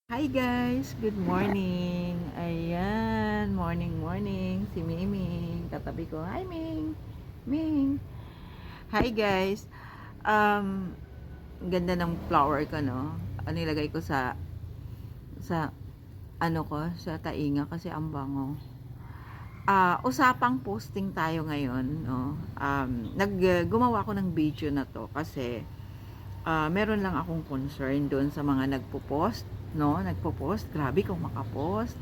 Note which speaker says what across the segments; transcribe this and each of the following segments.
Speaker 1: Hi guys, good morning. Ayan, morning. Si Miming, katabi ko. Hi Ming. Ming. Hi guys. Um, Ganda ng flower ko, no? Nilagay ko sa ano ko, sa tainga kasi ang bango. Usapang posting tayo ngayon, no? Gumawa ko ng video na to kasi meron lang akong concern doon sa mga nagpo-post, no? Nagpo-post, grabe kung makapost.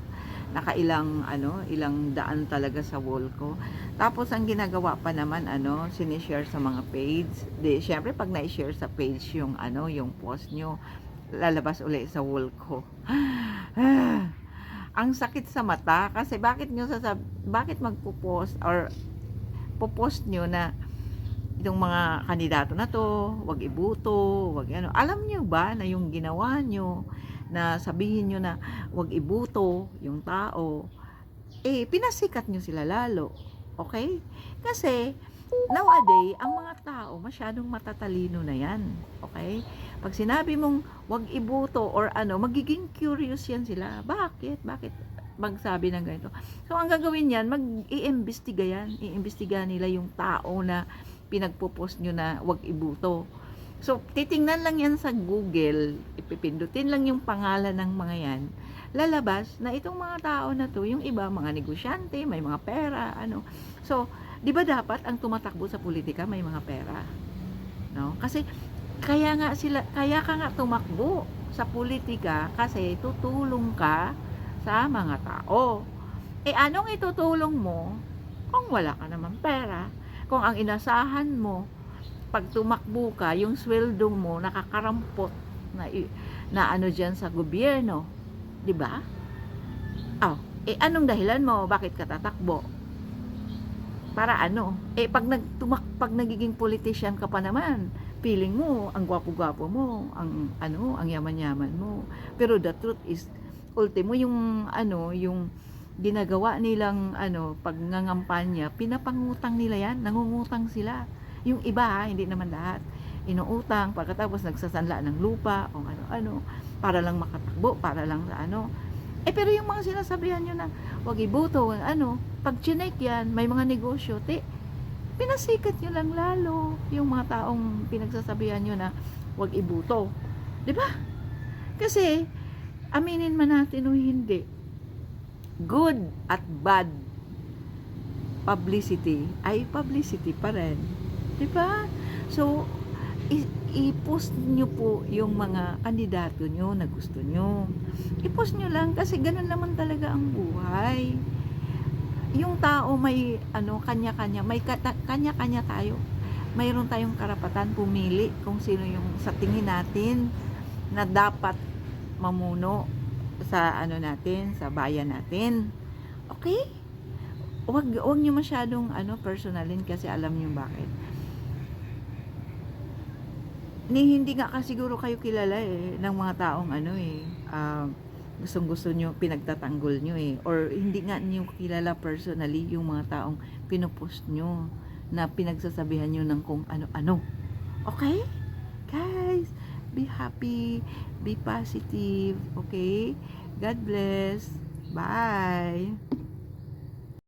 Speaker 1: Nakailang ilang daan talaga sa wall ko. Tapos ang ginagawa pa naman sinishare sa mga page. Di syempre pag na-share sa page yung post nyo, lalabas uli sa wall ko. Ang sakit sa mata kasi bakit magpo-post or po-post nyo na itong mga kandidato na to, wag ibuto, wag ano. Alam niyo ba na yung ginawa nyo na sabihin nyo na wag ibuto yung tao, pinasikat nyo sila lalo. Okay? Kasi, nowadays, ang mga tao masyadong matatalino na yan. Okay? Pag sinabi mong wag ibuto or magiging curious yan sila. Bakit? Bakit magsabi ng ganito? So, ang gagawin yan, mag-iimbestiga yan. Iimbestiga nila yung tao na pinagpo-post nyo na wag ibuto. So, titingnan lang yan sa Google, ipipindutin lang yung pangalan ng mga yan, lalabas na itong mga tao na to, yung iba, mga negosyante, may mga pera, So, di ba dapat ang tumatakbo sa politika may mga pera? No? Kasi, kaya ka nga tumakbo sa politika kasi tutulong ka sa mga tao. Anong itutulong mo kung wala ka naman pera? Kung ang inasahan mo pag tumakbo ka, yung sweldo mo nakakarampot na diyan sa gobyerno, 'di ba? Anong dahilan mo bakit ka tatakbo? Para pag nagiging politician ka pa naman, feeling mo ang gwapo-gwapo mo, ang yaman-yaman mo. Pero the truth is, ultimo yung ginagawa nilang pag nangampanya, pinapangutang nila yan, nangungutang sila. Yung iba, hindi naman lahat. Inuutang, pagkatapos nagsasanla ng lupa, o ano-ano, para lang makatakbo, para lang sa pero yung mga sinasabihan nyo na, wag iboto, pag chinek yan, may mga negosyo, pinasikat nyo lang lalo yung mga taong pinagsasabihan nyo na, wag iboto. Diba? Kasi, aminin man natin o hindi, good at bad publicity ay publicity pa rin. Diba? So, i-post nyo po yung mga kandidato nyo na gusto nyo. I-post nyo lang kasi ganun naman talaga ang buhay. Yung tao may kanya-kanya, kanya-kanya tayo. Mayroon tayong karapatan pumili kung sino yung sa tingin natin na dapat mamuno sa natin, sa bayan natin. Okay? Wag niyo masyadong personalin kasi alam niyo bakit. Hindi nga kasi siguro kayo kilala ng mga taong gustong-gusto nyo, pinagtatanggol nyo or hindi nga nyo kilala personally yung mga taong pinupost nyo na pinagsasabihan nyo ng kung ano-ano. Okay? Guys, be happy, be positive, okay? God bless. Bye.